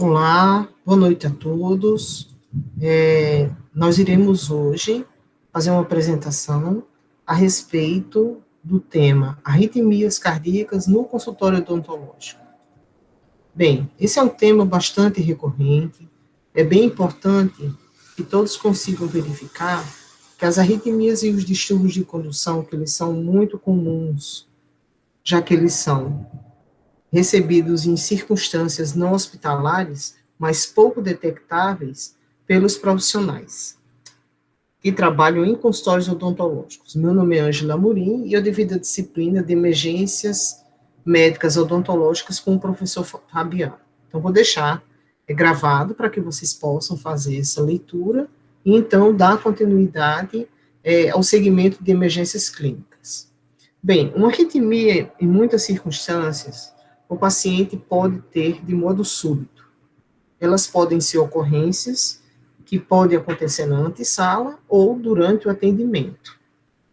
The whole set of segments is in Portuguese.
Olá, boa noite a todos. Nós iremos hoje fazer uma apresentação a respeito do tema arritmias cardíacas no consultório odontológico. Bem, esse é um tema bastante recorrente, é bem importante que todos consigam verificar que as arritmias e os distúrbios de condução, que eles são muito comuns, já que eles são recebidos em circunstâncias não hospitalares, mas pouco detectáveis pelos profissionais que trabalham em consultórios odontológicos. Meu nome é Ângela Amorim e eu divido a disciplina de emergências médicas odontológicas com o professor Fabiano. Então, vou deixar gravado para que vocês possam fazer essa leitura e, então, dar continuidade ao segmento de emergências clínicas. Bem, uma arritmia, em muitas circunstâncias, o paciente pode ter de modo súbito. Elas podem ser ocorrências que podem acontecer na antessala ou durante o atendimento.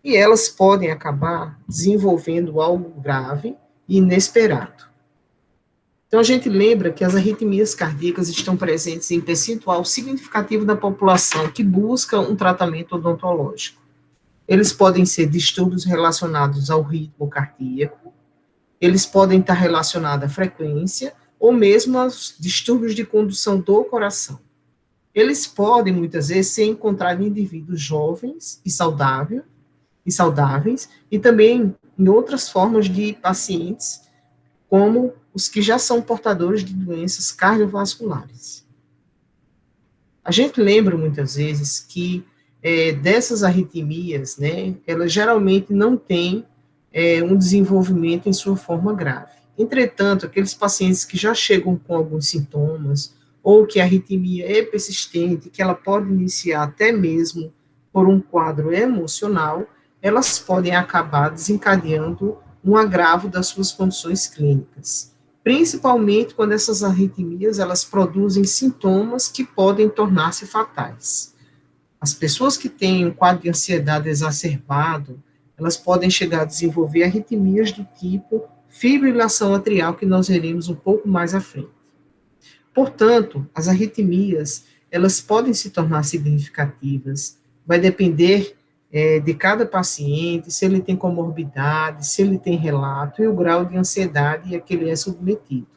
E elas podem acabar desenvolvendo algo grave e inesperado. Então, a gente lembra que as arritmias cardíacas estão presentes em percentual significativo da população que busca um tratamento odontológico. Eles podem ser distúrbios relacionados ao ritmo cardíaco, eles podem estar relacionados à frequência ou mesmo aos distúrbios de condução do coração. Eles podem, muitas vezes, ser encontrados em indivíduos jovens e saudáveis, e também em outras formas de pacientes, como os que já são portadores de doenças cardiovasculares. A gente lembra, muitas vezes, que dessas arritmias, né, elas geralmente não têm um desenvolvimento em sua forma grave. Entretanto, aqueles pacientes que já chegam com alguns sintomas, ou que a arritmia é persistente, que ela pode iniciar até mesmo por um quadro emocional, elas podem acabar desencadeando um agravo das suas condições clínicas. Principalmente quando essas arritmias, elas produzem sintomas que podem tornar-se fatais. As pessoas que têm um quadro de ansiedade exacerbado, elas podem chegar a desenvolver arritmias do tipo fibrilação atrial, que nós veremos um pouco mais à frente. Portanto, as arritmias, elas podem se tornar significativas, vai depender de cada paciente, se ele tem comorbidade, se ele tem relato e o grau de ansiedade a que ele é submetido.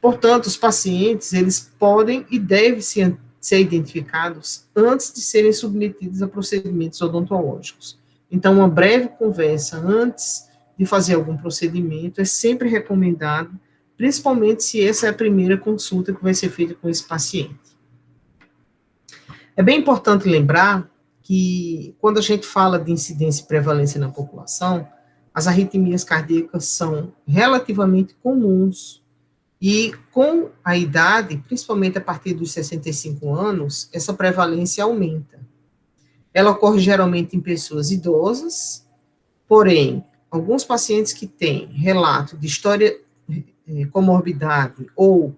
Portanto, os pacientes, eles podem e devem ser identificados antes de serem submetidos a procedimentos odontológicos. Então, uma breve conversa antes de fazer algum procedimento é sempre recomendado, principalmente se essa é a primeira consulta que vai ser feita com esse paciente. É bem importante lembrar que, quando a gente fala de incidência e prevalência na população, as arritmias cardíacas são relativamente comuns e com a idade, principalmente a partir dos 65 anos, essa prevalência aumenta. Ela ocorre geralmente em pessoas idosas, porém, alguns pacientes que têm relato de história, comorbidade ou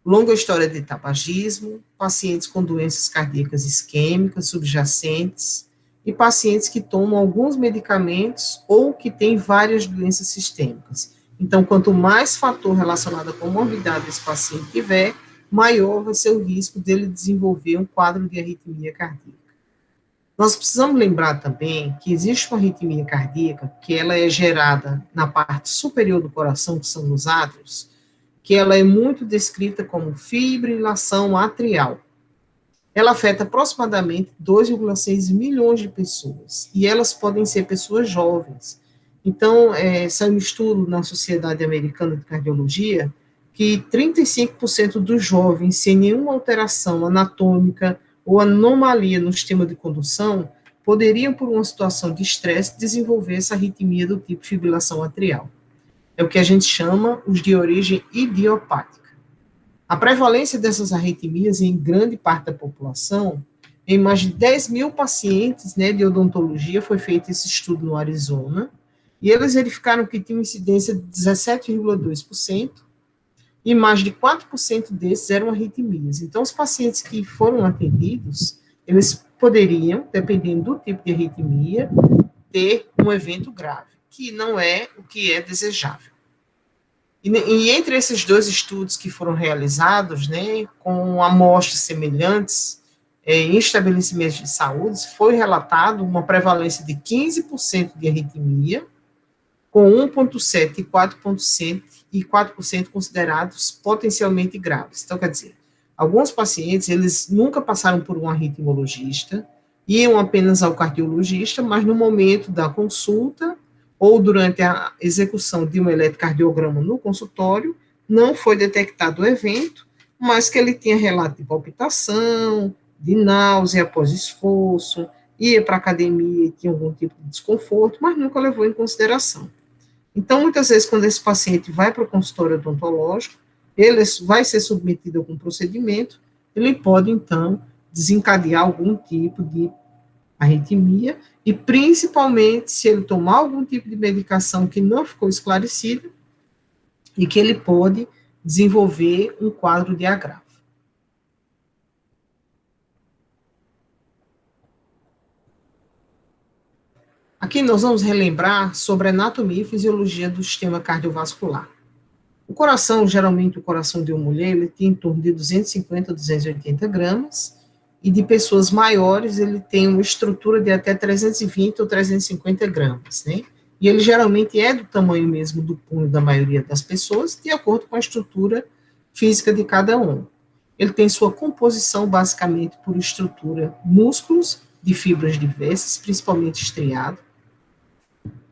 longa história de tabagismo, pacientes com doenças cardíacas isquêmicas subjacentes e pacientes que tomam alguns medicamentos ou que têm várias doenças sistêmicas. Então, quanto mais fator relacionado à comorbidade esse paciente tiver, maior vai ser o risco dele desenvolver um quadro de arritmia cardíaca. Nós precisamos lembrar também que existe uma arritmia cardíaca que ela é gerada na parte superior do coração, que são nos átrios, que ela é muito descrita como fibrilação atrial. Ela afeta aproximadamente 2,6 milhões de pessoas, e elas podem ser pessoas jovens. Então, saiu um estudo na Sociedade Americana de Cardiologia que 35% dos jovens sem nenhuma alteração anatômica ou anomalia no sistema de condução poderiam, por uma situação de estresse, desenvolver essa arritmia do tipo fibrilação atrial. É o que a gente chama os de origem idiopática. A prevalência dessas arritmias em grande parte da população, em mais de 10 mil pacientes, né, de odontologia, foi feito esse estudo no Arizona, e eles verificaram que tinha uma incidência de 17,2%, e mais de 4% desses eram arritmias. Então, os pacientes que foram atendidos, eles poderiam, dependendo do tipo de arritmia, ter um evento grave, que não é o que é desejável. E entre esses dois estudos que foram realizados, né, com amostras semelhantes, em estabelecimentos de saúde, foi relatado uma prevalência de 15% de arritmia, com 1,7% e 4% considerados potencialmente graves. Então, quer dizer, alguns pacientes, eles nunca passaram por um arritmologista, iam apenas ao cardiologista, mas no momento da consulta ou durante a execução de um eletrocardiograma no consultório, não foi detectado o evento, mas que ele tinha relato de palpitação, de náusea após esforço, ia para a academia e tinha algum tipo de desconforto, mas nunca levou em consideração. Então, muitas vezes, quando esse paciente vai para o consultório odontológico, ele vai ser submetido a algum procedimento, ele pode, então, desencadear algum tipo de arritmia, e principalmente se ele tomar algum tipo de medicação que não ficou esclarecida, e que ele pode desenvolver um quadro de agravo. Aqui nós vamos relembrar sobre a anatomia e fisiologia do sistema cardiovascular. O coração, geralmente o coração de uma mulher, ele tem em torno de 250 a 280 gramas, e de pessoas maiores ele tem uma estrutura de até 320 ou 350 gramas, né? E ele geralmente é do tamanho mesmo do punho da maioria das pessoas, de acordo com a estrutura física de cada um. Ele tem sua composição basicamente por estrutura, músculos de fibras diversas, principalmente estriado,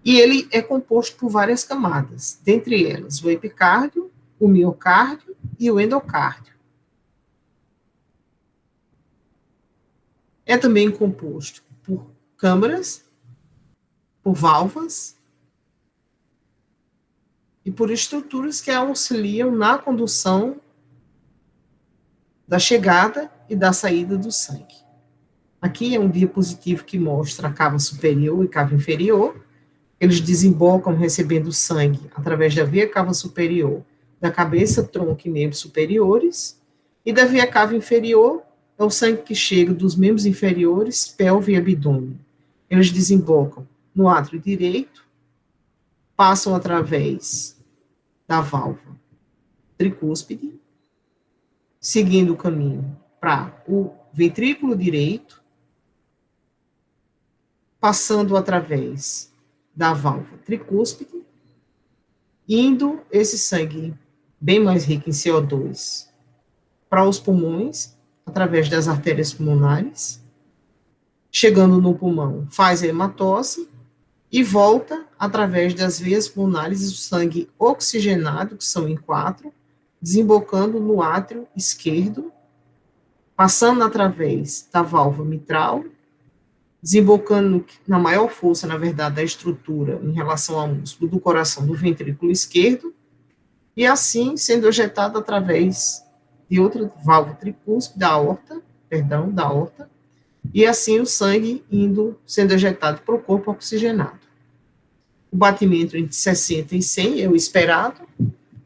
e ele é composto por várias camadas, dentre elas o epicárdio, o miocárdio e o endocárdio. É também composto por câmaras, por válvulas e por estruturas que auxiliam na condução da chegada e da saída do sangue. Aqui é um diapositivo que mostra a cava superior e cava inferior. Eles desembocam recebendo sangue através da veia cava superior, da cabeça, tronco e membros superiores, e da veia cava inferior é o sangue que chega dos membros inferiores, pelve e abdômen. Eles desembocam no átrio direito, passam através da válvula tricúspide, seguindo o caminho para o ventrículo direito, passando através da válvula tricúspide, indo esse sangue bem mais rico em CO2 para os pulmões, através das artérias pulmonares, chegando no pulmão, faz a hematose e volta através das veias pulmonares o sangue oxigenado, que são em 4, desembocando no átrio esquerdo, passando através da válvula mitral, desembocando na maior força, na verdade, da estrutura em relação ao músculo do coração do ventrículo esquerdo, e assim sendo ejetado através de outra válvula tricúspide da aorta, e assim o sangue sendo ejetado para o corpo oxigenado. O batimento entre 60 e 100 é o esperado.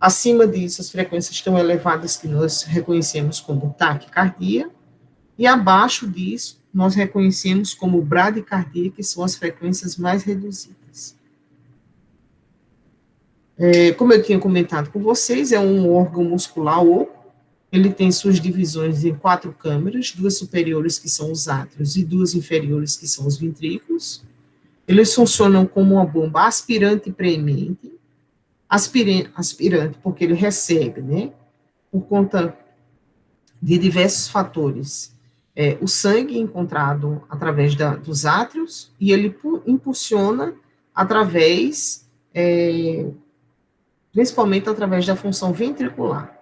Acima disso, as frequências tão elevadas que nós reconhecemos como taquicardia, e abaixo disso, nós reconhecemos como bradicardia, que são as frequências mais reduzidas. Como eu tinha comentado com vocês, é um órgão muscular oco, ele tem suas divisões em 4 câmeras, 2 superiores, que são os átrios, e 2 inferiores, que são os ventrículos. Eles funcionam como uma bomba aspirante e preemente. Aspirante, porque ele recebe, né, por conta de diversos fatores, o sangue encontrado através dos átrios, e ele impulsiona através, principalmente através da função ventricular.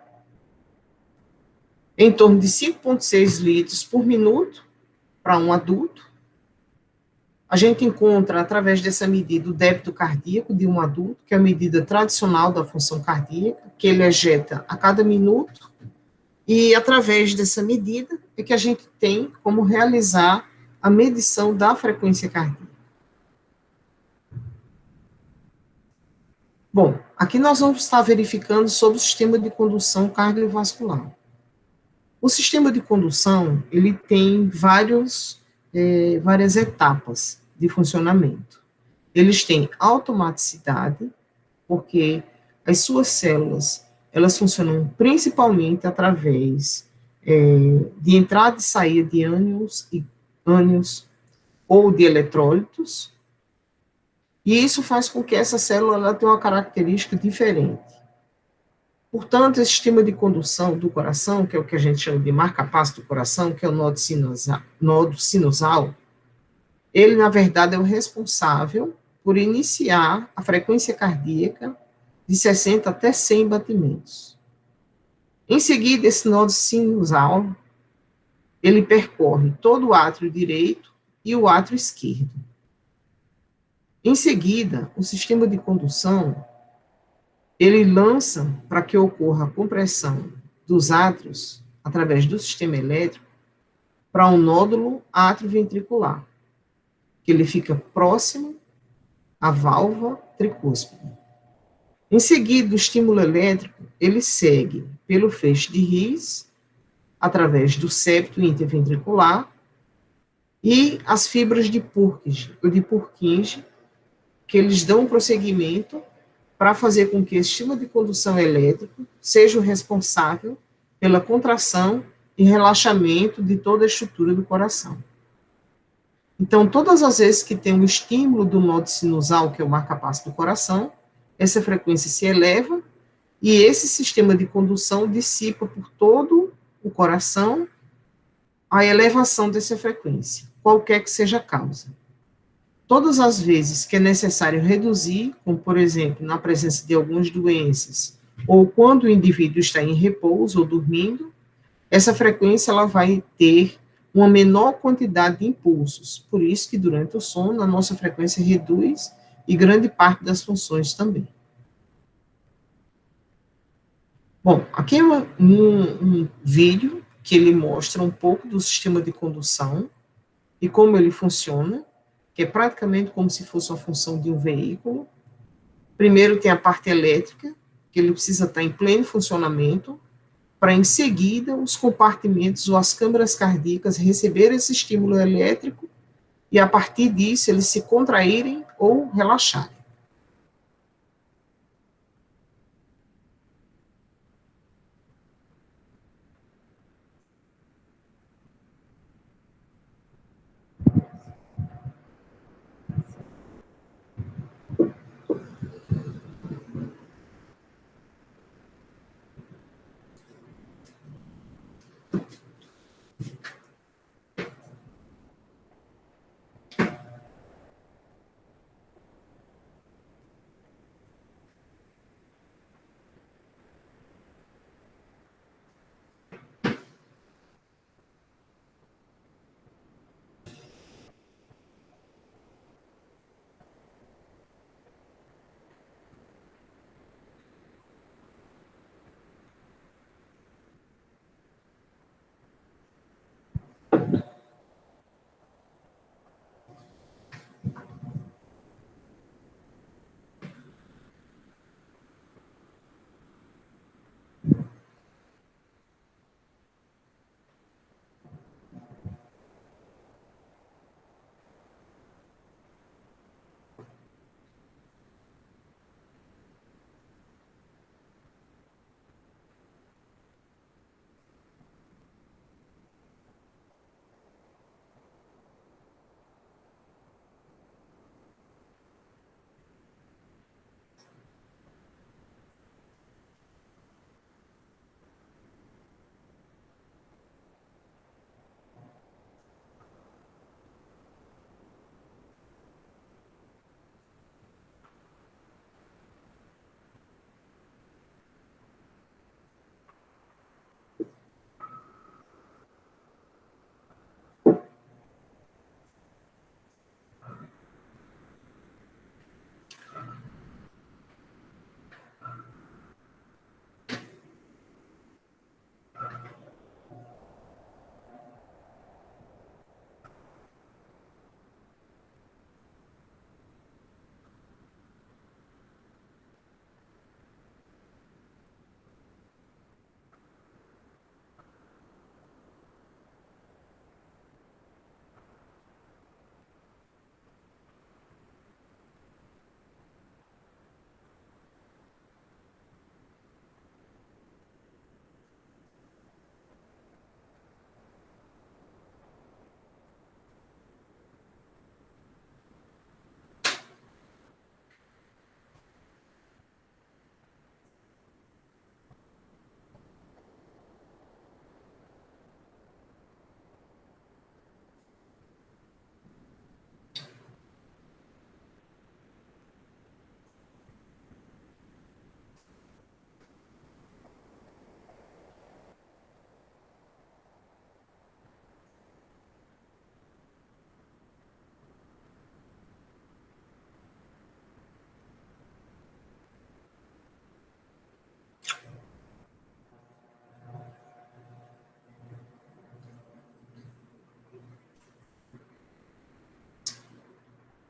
Em torno de 5,6 litros por minuto para um adulto. A gente encontra, através dessa medida, o débito cardíaco de um adulto, que é a medida tradicional da função cardíaca, que ele ejeta a cada minuto, e através dessa medida é que a gente tem como realizar a medição da frequência cardíaca. Bom, aqui nós vamos estar verificando sobre o sistema de condução cardiovascular. O sistema de condução, ele tem várias etapas de funcionamento. Eles têm automaticidade, porque as suas células, elas funcionam principalmente através de entrada e saída de ânions ou de eletrólitos, e isso faz com que essa célula ela tenha uma característica diferente. Portanto, esse sistema de condução do coração, que é o que a gente chama de marca-passo do coração, que é o nodo sinusal, ele, na verdade, é o responsável por iniciar a frequência cardíaca de 60 até 100 batimentos. Em seguida, esse nodo sinusal, ele percorre todo o átrio direito e o átrio esquerdo. Em seguida, o sistema de condução, ele lança para que ocorra a compressão dos átrios, através do sistema elétrico, para um nódulo atrioventricular, que ele fica próximo à válvula tricúspide. Em seguida, o estímulo elétrico, ele segue pelo feixe de His, através do septo interventricular, e as fibras de Purkinje, que eles dão prosseguimento para fazer com que esse sistema de condução elétrico seja o responsável pela contração e relaxamento de toda a estrutura do coração. Então, todas as vezes que tem um estímulo do nodo sinusal, que é o marca-passo do coração, essa frequência se eleva e esse sistema de condução dissipa por todo o coração a elevação dessa frequência, qualquer que seja a causa. Todas as vezes que é necessário reduzir, como por exemplo, na presença de algumas doenças, ou quando o indivíduo está em repouso ou dormindo, essa frequência ela vai ter uma menor quantidade de impulsos. Por isso que durante o sono a nossa frequência reduz e grande parte das funções também. Bom, aqui é um vídeo que ele mostra um pouco do sistema de condução e como ele funciona, que é praticamente como se fosse uma função de um veículo. Primeiro tem a parte elétrica, que ele precisa estar em pleno funcionamento, para em seguida os compartimentos ou as câmaras cardíacas receberem esse estímulo elétrico e a partir disso eles se contraírem ou relaxarem.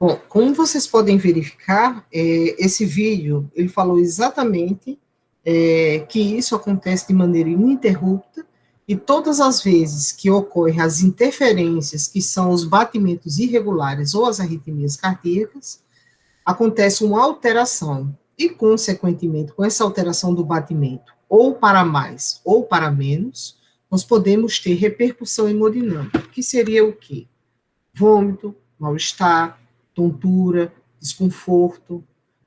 Bom, como vocês podem verificar, esse vídeo, ele falou exatamente que isso acontece de maneira ininterrupta e todas as vezes que ocorrem as interferências, que são os batimentos irregulares ou as arritmias cardíacas, acontece uma alteração e, consequentemente, com essa alteração do batimento, ou para mais ou para menos, nós podemos ter repercussão hemodinâmica, que seria o quê? Vômito, mal-estar, tontura, desconforto.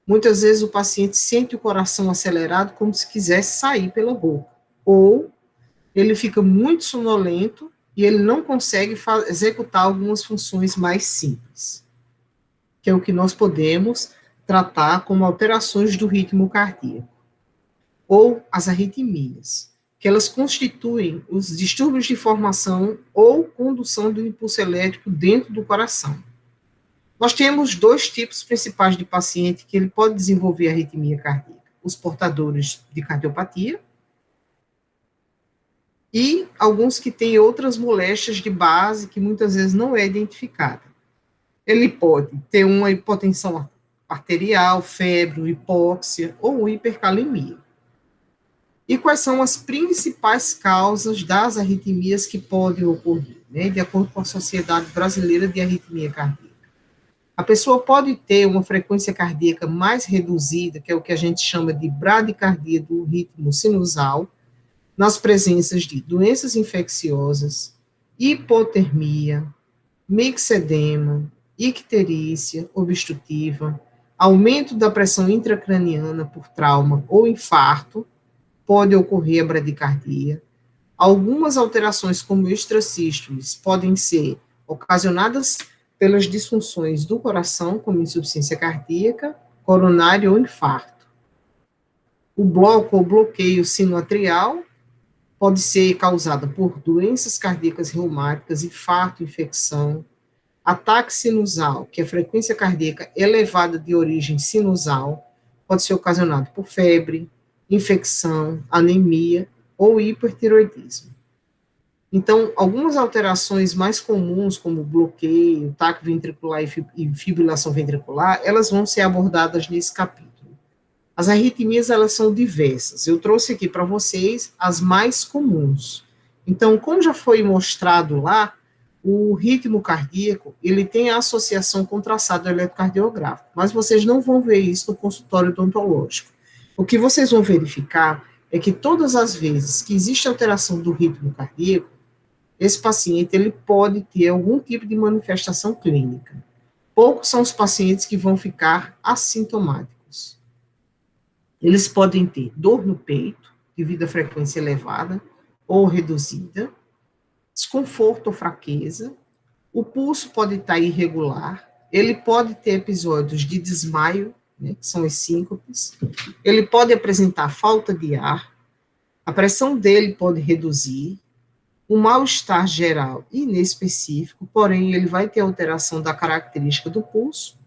Muitas vezes o paciente sente o coração acelerado como se quisesse sair pela boca. Ou ele fica muito sonolento e ele não consegue executar algumas funções mais simples, que é o que nós podemos tratar como alterações do ritmo cardíaco. Ou as arritmias, que elas constituem os distúrbios de formação ou condução do impulso elétrico dentro do coração. Nós temos dois tipos principais de paciente que ele pode desenvolver arritmia cardíaca: os portadores de cardiopatia e alguns que têm outras moléstias de base que muitas vezes não é identificada. Ele pode ter uma hipotensão arterial, febre, hipóxia ou hipercalemia. E quais são as principais causas das arritmias que podem ocorrer, né, de acordo com a Sociedade Brasileira de Arritmia Cardíaca? A pessoa pode ter uma frequência cardíaca mais reduzida, que é o que a gente chama de bradicardia do ritmo sinusal, nas presenças de doenças infecciosas, hipotermia, mixedema, icterícia obstrutiva, aumento da pressão intracraniana por trauma ou infarto, pode ocorrer a bradicardia. Algumas alterações, como extrasístoles, podem ser ocasionadas pelas disfunções do coração, como insuficiência cardíaca, coronária ou infarto. O bloco ou bloqueio sinoatrial pode ser causado por doenças cardíacas reumáticas, infarto, infecção. Ataque sinusal, que é a frequência cardíaca elevada de origem sinusal, pode ser ocasionado por febre, infecção, anemia ou hipertiroidismo. Então, algumas alterações mais comuns, como bloqueio, taque ventricular e fibrilação ventricular, elas vão ser abordadas nesse capítulo. As arritmias, elas são diversas. Eu trouxe aqui para vocês as mais comuns. Então, como já foi mostrado lá, o ritmo cardíaco, ele tem a associação com o traçado eletrocardiográfico, mas vocês não vão ver isso no consultório odontológico. O que vocês vão verificar é que todas as vezes que existe alteração do ritmo cardíaco, esse paciente ele pode ter algum tipo de manifestação clínica. Poucos são os pacientes que vão ficar assintomáticos. Eles podem ter dor no peito, devido à frequência elevada ou reduzida, desconforto ou fraqueza, o pulso pode estar irregular, ele pode ter episódios de desmaio, né, que são as síncopes, ele pode apresentar falta de ar, a pressão dele pode reduzir, um mal-estar geral e inespecífico, porém ele vai ter alteração da característica do pulso,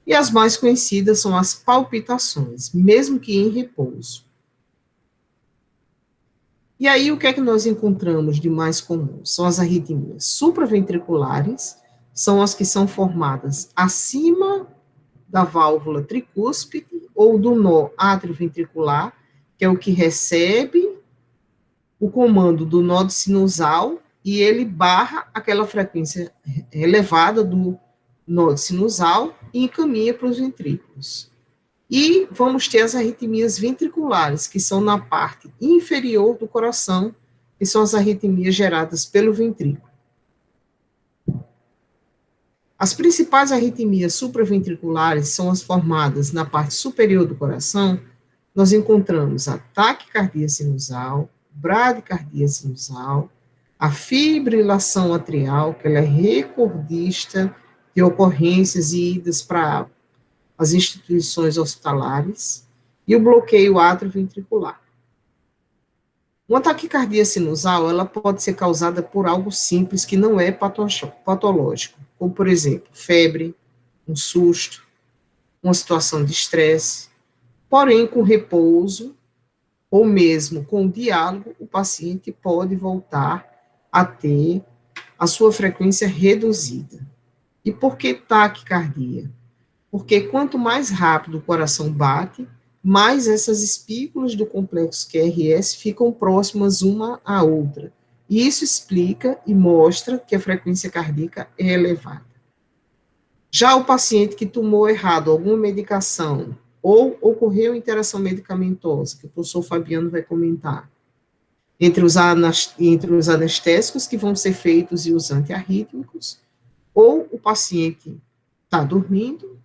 e as mais conhecidas são as palpitações, mesmo que em repouso. E aí, o que é que nós encontramos de mais comum? São as arritmias supraventriculares, são as que são formadas acima da válvula tricúspide ou do nó atrioventricular, que é o que recebe o comando do nó sinusal e ele barra aquela frequência elevada do nó sinusal e encaminha para os ventrículos. E vamos ter as arritmias ventriculares, que são na parte inferior do coração, que são as arritmias geradas pelo ventrículo. As principais arritmias supraventriculares são as formadas na parte superior do coração. Nós encontramos a taquicardia sinusal, bradicardia sinusal, a fibrilação atrial, que ela é recordista de ocorrências e idas para as instituições hospitalares, e o bloqueio atrioventricular. Uma taquicardia sinusal, ela pode ser causada por algo simples que não é patológico, como, por exemplo, febre, um susto, uma situação de estresse, porém, com repouso, ou mesmo com diálogo, o paciente pode voltar a ter a sua frequência reduzida. E por que taquicardia? porque quanto mais rápido o coração bate, mais essas espículas do complexo QRS ficam próximas uma à outra. E isso explica e mostra que a frequência cardíaca é elevada. Já o paciente que tomou errado alguma medicação ou ocorreu interação medicamentosa, que o professor Fabiano vai comentar, entre os anestésicos que vão ser feitos e os antiarrítmicos, ou o paciente está dormindo,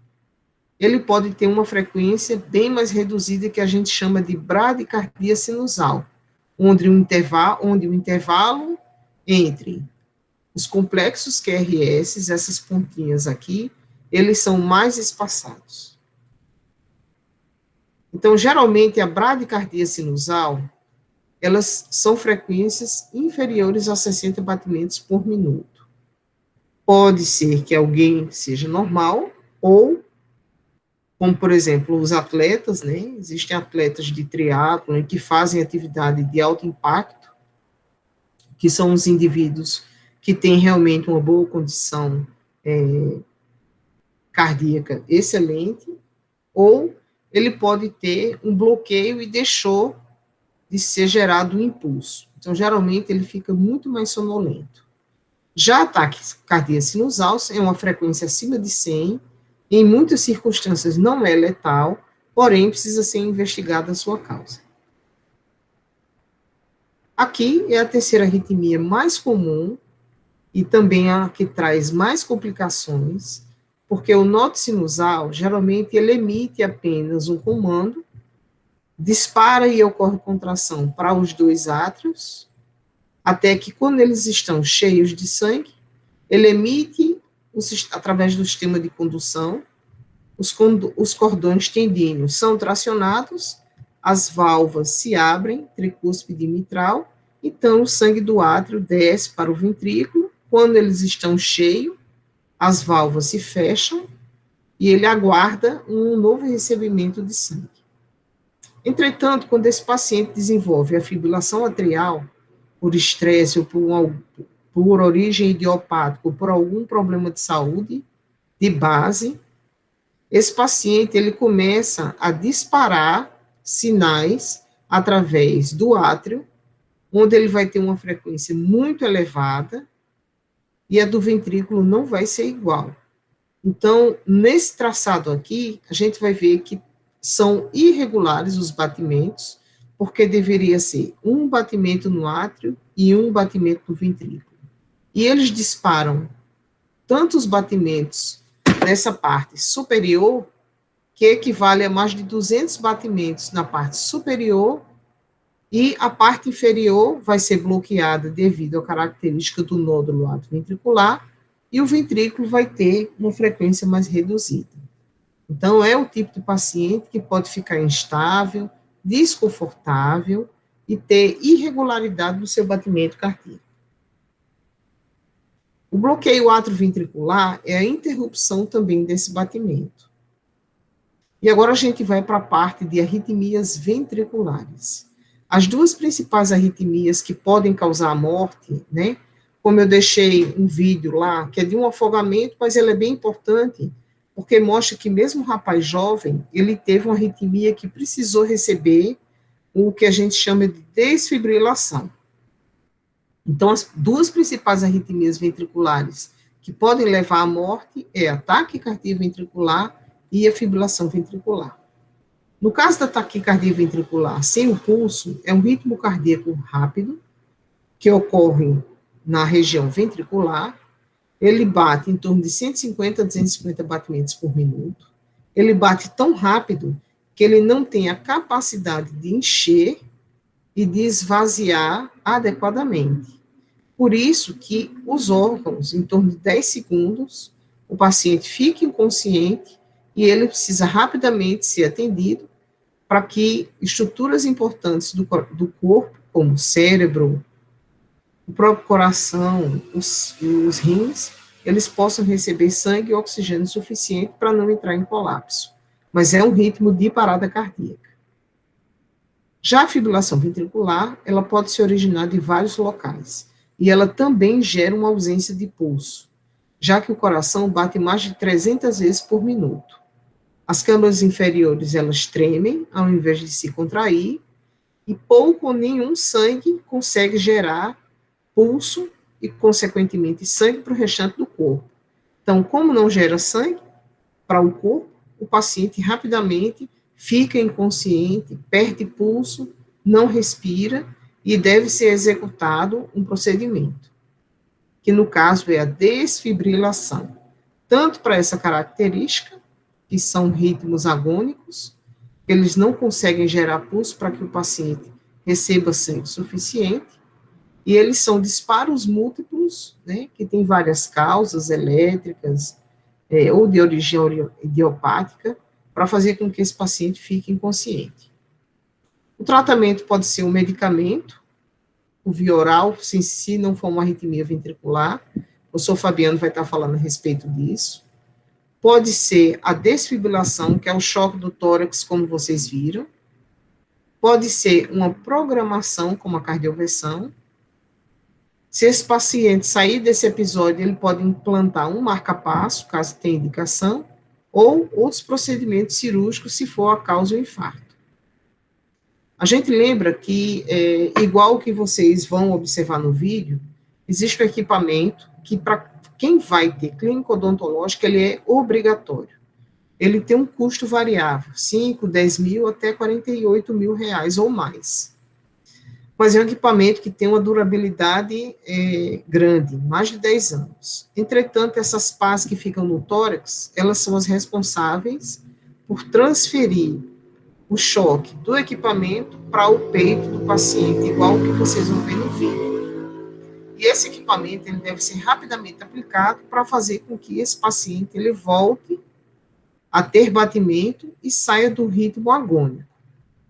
ele pode ter uma frequência bem mais reduzida que a gente chama de bradicardia sinusal, onde o intervalo entre os complexos QRS, essas pontinhas aqui, eles são mais espaçados. Então, geralmente, a bradicardia sinusal, elas são frequências inferiores a 60 batimentos por minuto. Pode ser que alguém seja normal, ou, como, por exemplo, os atletas, né? Existem atletas de triatlon que fazem atividade de alto impacto, que são os indivíduos que têm realmente uma boa condição cardíaca excelente, ou ele pode ter um bloqueio e deixou de ser gerado um impulso. Então, geralmente, ele fica muito mais sonolento. Já ataque cardíaco sinusal é uma frequência acima de 100, em muitas circunstâncias não é letal, porém precisa ser investigada a sua causa. Aqui é a terceira arritmia mais comum e também a que traz mais complicações, porque o nó sinusal, geralmente, ele emite apenas um comando, dispara e ocorre contração para os dois átrios, até que quando eles estão cheios de sangue, ele emite, através do sistema de condução, os cordões tendíneos são tracionados, as válvulas se abrem, tricúspide e mitral, então o sangue do átrio desce para o ventrículo, quando eles estão cheios, as válvulas se fecham e ele aguarda um novo recebimento de sangue. Entretanto, quando esse paciente desenvolve a fibrilação atrial, por estresse ou por origem idiopática ou por algum problema de saúde de base, esse paciente ele começa a disparar sinais através do átrio, onde ele vai ter uma frequência muito elevada e a do ventrículo não vai ser igual. Então, nesse traçado aqui, a gente vai ver que são irregulares os batimentos, porque deveria ser um batimento no átrio e um batimento no ventrículo. E eles disparam tantos batimentos nessa parte superior, que equivale a mais de 200 batimentos na parte superior, e a parte inferior vai ser bloqueada devido à característica do nódulo atrioventricular, e o ventrículo vai ter uma frequência mais reduzida. Então, é o tipo de paciente que pode ficar instável, desconfortável e ter irregularidade no seu batimento cardíaco. O bloqueio atrioventricular é a interrupção também desse batimento. E agora a gente vai para a parte de arritmias ventriculares. As duas principais arritmias que podem causar a morte, né? Como eu deixei um vídeo lá, que é de um afogamento, mas ele é bem importante, porque mostra que mesmo um rapaz jovem, ele teve uma arritmia que precisou receber o que a gente chama de desfibrilação. Então, as duas principais arritmias ventriculares que podem levar à morte é a taquicardia ventricular e a fibrilação ventricular. No caso da taquicardia ventricular sem o pulso, é um ritmo cardíaco rápido, que ocorre na região ventricular. Ele bate em torno de 150 a 250 batimentos por minuto. Ele bate tão rápido que ele não tem a capacidade de encher e de esvaziar adequadamente. Por isso que os órgãos, em torno de 10 segundos, o paciente fica inconsciente e ele precisa rapidamente ser atendido para que estruturas importantes do corpo, como o cérebro, o próprio coração, os rins, eles possam receber sangue e oxigênio suficiente para não entrar em colapso. Mas é um ritmo de parada cardíaca. Já a fibrilação ventricular, ela pode se originar de vários locais, e ela também gera uma ausência de pulso, já que o coração bate mais de 300 vezes por minuto. As câmaras inferiores, elas tremem, ao invés de se contrair, e pouco ou nenhum sangue consegue gerar pulso e, consequentemente, sangue para o restante do corpo. Então, como não gera sangue para o corpo, o paciente rapidamente fica inconsciente, perde pulso, não respira e deve ser executado um procedimento, que no caso é a desfibrilação, tanto para essa característica, que são ritmos agônicos, eles não conseguem gerar pulso para que o paciente receba sangue suficiente, e eles são disparos múltiplos, né, que tem várias causas elétricas, ou de origem idiopática, para fazer com que esse paciente fique inconsciente. O tratamento pode ser um medicamento, o via oral, se não for uma arritmia ventricular, o professor Fabiano vai estar falando a respeito disso. Pode ser a desfibrilação, que é o choque do tórax, como vocês viram. Pode ser uma programação, como a cardioversão. Se esse paciente sair desse episódio, ele pode implantar um marca-passo, caso tenha indicação, ou outros procedimentos cirúrgicos, se for a causa do infarto. A gente lembra que, igual que vocês vão observar no vídeo, existe um equipamento que, para quem vai ter clínica odontológica, ele é obrigatório. Ele tem um custo variável, 5, 10 mil, até 48 mil reais ou mais. Mas é um equipamento que tem uma durabilidade grande, mais de 10 anos. Entretanto, essas pás que ficam no tórax, elas são as responsáveis por transferir o choque do equipamento para o peito do paciente, igual que vocês vão ver no vídeo. E esse equipamento ele deve ser rapidamente aplicado para fazer com que esse paciente ele volte a ter batimento e saia do ritmo agônico.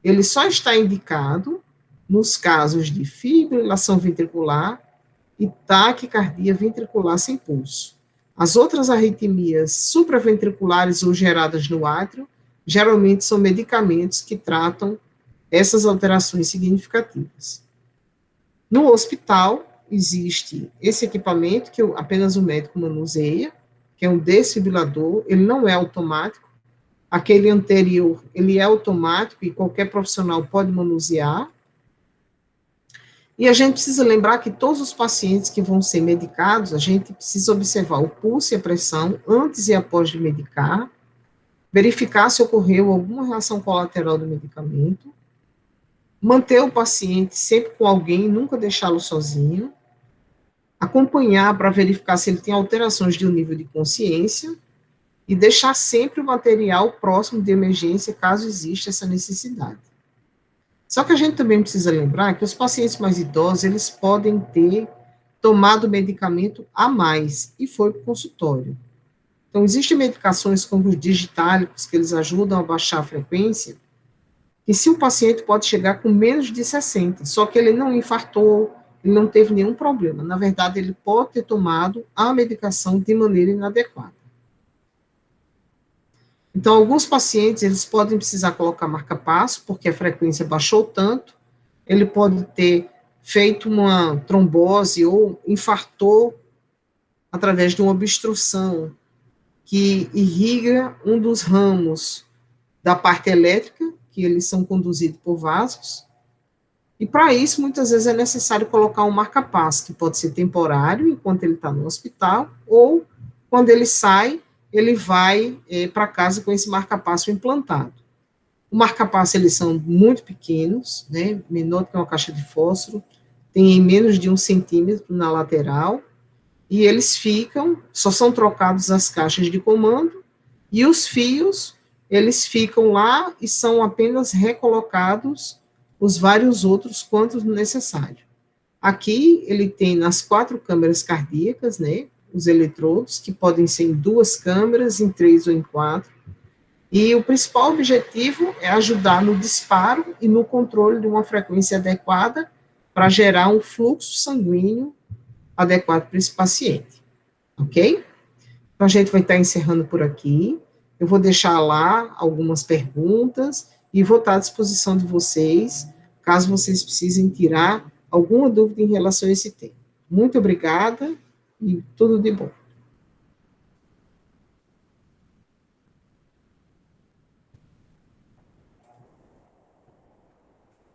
Ele só está indicado nos casos de fibrilação ventricular e taquicardia ventricular sem pulso. As outras arritmias supraventriculares ou geradas no átrio, geralmente são medicamentos que tratam essas alterações significativas. No hospital, existe esse equipamento que apenas o médico manuseia, que é um desfibrilador, ele não é automático. Aquele anterior, ele é automático e qualquer profissional pode manusear. E a gente precisa lembrar que todos os pacientes que vão ser medicados, a gente precisa observar o pulso e a pressão antes e após de medicar, verificar se ocorreu alguma reação colateral do medicamento, manter o paciente sempre com alguém, nunca deixá-lo sozinho, acompanhar para verificar se ele tem alterações de um nível de consciência e deixar sempre o material próximo de emergência, caso exista essa necessidade. Só que a gente também precisa lembrar que os pacientes mais idosos, eles podem ter tomado medicamento a mais e foi para o consultório. Então, existem medicações como os digitálicos, que eles ajudam a baixar a frequência, que se o paciente pode chegar com menos de 60, só que ele não infartou, ele não teve nenhum problema. Na verdade, ele pode ter tomado a medicação de maneira inadequada. Então, alguns pacientes, eles podem precisar colocar marca-passo, porque a frequência baixou tanto, ele pode ter feito uma trombose ou infartou através de uma obstrução que irriga um dos ramos da parte elétrica, que eles são conduzidos por vasos, e para isso, muitas vezes, é necessário colocar um marca-passo, que pode ser temporário, enquanto ele está no hospital, ou quando ele sai, ele vai para casa com esse marca-passo implantado. O marca-passo, eles são muito pequenos, né, menor que uma caixa de fósforo, tem menos de 1 centímetro na lateral, e eles só são trocados as caixas de comando, e os fios, eles ficam lá e são apenas recolocados os vários outros quantos necessário. Aqui, ele tem nas 4 câmeras cardíacas, né, os eletrodos, que podem ser em 2 câmeras, em 3 ou em 4, e o principal objetivo é ajudar no disparo e no controle de uma frequência adequada para gerar um fluxo sanguíneo adequado para esse paciente, ok? Então, a gente vai estar encerrando por aqui, eu vou deixar lá algumas perguntas e vou estar à disposição de vocês, caso vocês precisem tirar alguma dúvida em relação a esse tema. Muito obrigada e tudo de bom.